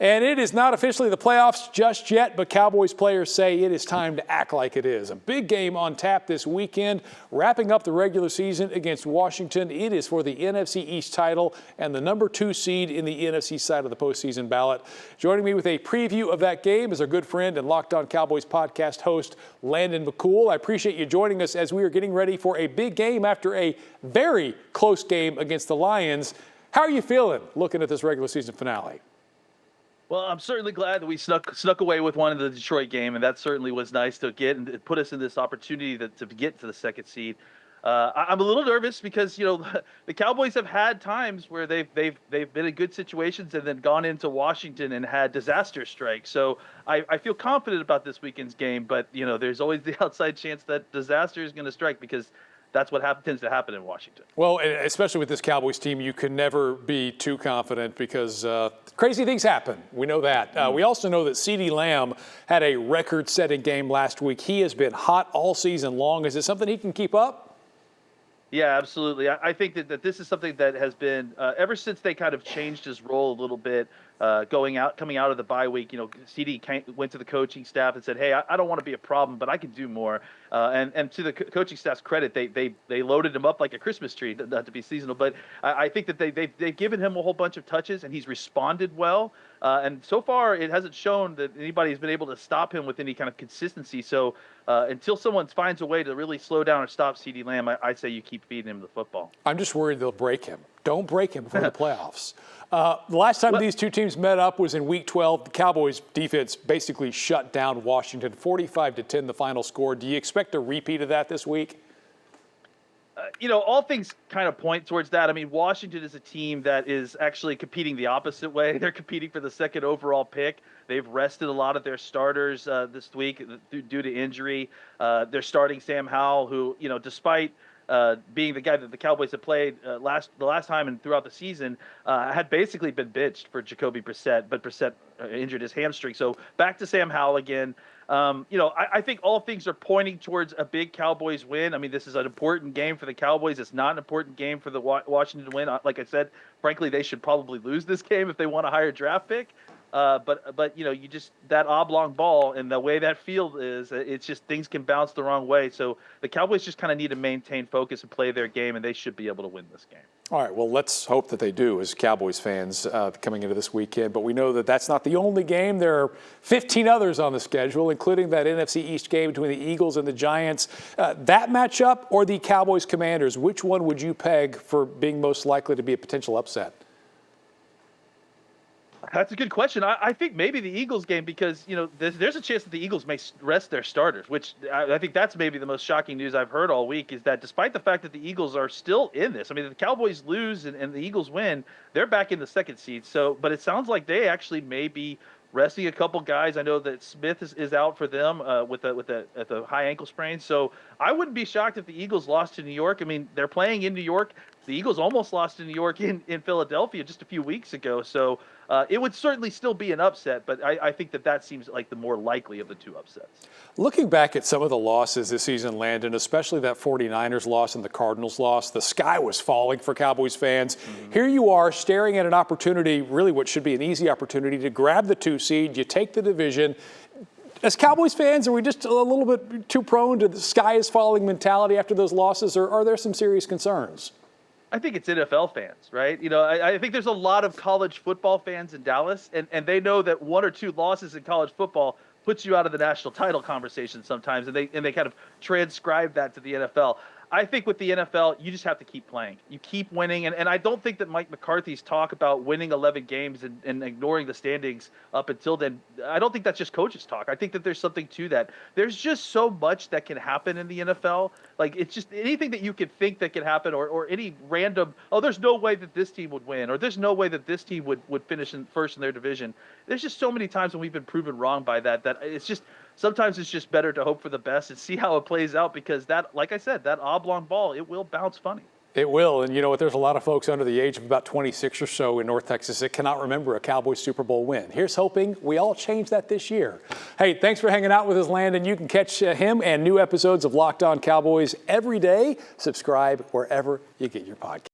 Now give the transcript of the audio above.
And it is not officially the playoffs just yet, but Cowboys players say it is time to act like it is. A big game on tap this weekend, wrapping up the regular season against Washington. It is for the NFC East title and the #2 seed in the NFC side of the postseason ballot. Joining me with a preview of that game is our good friend and LockedOn Cowboys podcast host, Landon McCool. I appreciate you joining us as we are getting ready for a big game after a very close game against the Lions. How are you feeling looking at this regular season finale? Well, I'm certainly glad that we snuck away with one in the Detroit game, and that certainly was nice to get and it put us in this opportunity to get to the second seed. I'm a little nervous because the Cowboys have had times where they've been in good situations and then gone into Washington and had disaster strikes. So I feel confident about this weekend's game, but there's always the outside chance that disaster is going to strike because that's what tends to happen in Washington. Well, especially with this Cowboys team, you can never be too confident because crazy things happen. We know that. We also know that CeeDee Lamb had a record-setting game last week. He has been hot all season long. Is it something he can keep up? Yeah, absolutely. I think that this is something that has been ever since they kind of changed his role a little bit, coming out of the bye week. CD went to the coaching staff and said, "Hey, I don't want to be a problem, but I can do more." And to the coaching staff's credit, they loaded him up like a Christmas tree, not to be seasonal, but I think that they've given him a whole bunch of touches and he's responded well. And so far, it hasn't shown that anybody's been able to stop him with any kind of consistency. So until someone finds a way to really slow down or stop CeeDee Lamb, I say you keep feeding him the football. I'm just worried they'll break him. Don't break him before the playoffs. The last time these two teams met up was in Week 12. The Cowboys' defense basically shut down Washington, 45-10 the final score. Do you expect a repeat of that this week? All things kind of point towards that. I mean, Washington is a team that is actually competing the opposite way. They're competing for the second overall pick. They've rested a lot of their starters this week due to injury. They're starting Sam Howell, who, despite being the guy that the Cowboys have played the last time and throughout the season, had basically been benched for Jacoby Brissett, but Brissett injured his hamstring. So back to Sam Howell again. I think all things are pointing towards a big Cowboys win. I mean, this is an important game for the Cowboys. It's not an important game for the Washington win. Like I said, frankly, they should probably lose this game if they want a higher draft pick. But you just that oblong ball and the way that field is, it's just things can bounce the wrong way. So the Cowboys just kind of need to maintain focus and play their game, and they should be able to win this game. All right, well, let's hope that they do as Cowboys fans coming into this weekend. But we know that that's not the only game. There are 15 others on the schedule, including that NFC East game between the Eagles and the Giants. That matchup or the Cowboys-Commanders, which one would you peg for being most likely to be a potential upset? That's a good question. I think maybe the Eagles game because, there's a chance that the Eagles may rest their starters, which I think that's maybe the most shocking news I've heard all week is that despite the fact that the Eagles are still in this, I mean, if the Cowboys lose and the Eagles win, they're back in the second seed. So, but it sounds like they actually may be resting a couple guys. I know that Smith is out for them with the high ankle sprain. So I wouldn't be shocked if the Eagles lost to New York. I mean, they're playing in New York. The Eagles almost lost to New York in Philadelphia just a few weeks ago. So it would certainly still be an upset, but I think that seems like the more likely of the two upsets. Looking back at some of the losses this season, Landon, especially that 49ers loss and the Cardinals loss, the sky was falling for Cowboys fans. Mm-hmm. Here you are staring at an opportunity, really what should be an easy opportunity to grab the 2 seed. You take the division. As Cowboys fans, are we just a little bit too prone to the sky is falling mentality after those losses, or are there some serious concerns? I think it's NFL fans, right? I think there's a lot of college football fans in Dallas, and they know that 1 or 2 losses in college football puts you out of the national title conversation sometimes, and they kind of transcribe that to the NFL. I think with the NFL, you just have to keep playing. You keep winning, and I don't think that Mike McCarthy's talk about winning 11 games and ignoring the standings up until then, I don't think that's just coaches talk. I think that there's something to that. There's just so much that can happen in the NFL. Like, it's just anything that you could think that could happen or any random, there's no way that this team would win, or there's no way that this team would finish first in their division. There's just so many times when we've been proven wrong by that it's just – sometimes it's just better to hope for the best and see how it plays out because that, like I said, that oblong ball, it will bounce funny. It will. And you know what? There's a lot of folks under the age of about 26 or so in North Texas that cannot remember a Cowboys Super Bowl win. Here's hoping we all change that this year. Hey, thanks for hanging out with us, Landon. You can catch him and new episodes of LockedOn Cowboys every day. Subscribe wherever you get your podcast.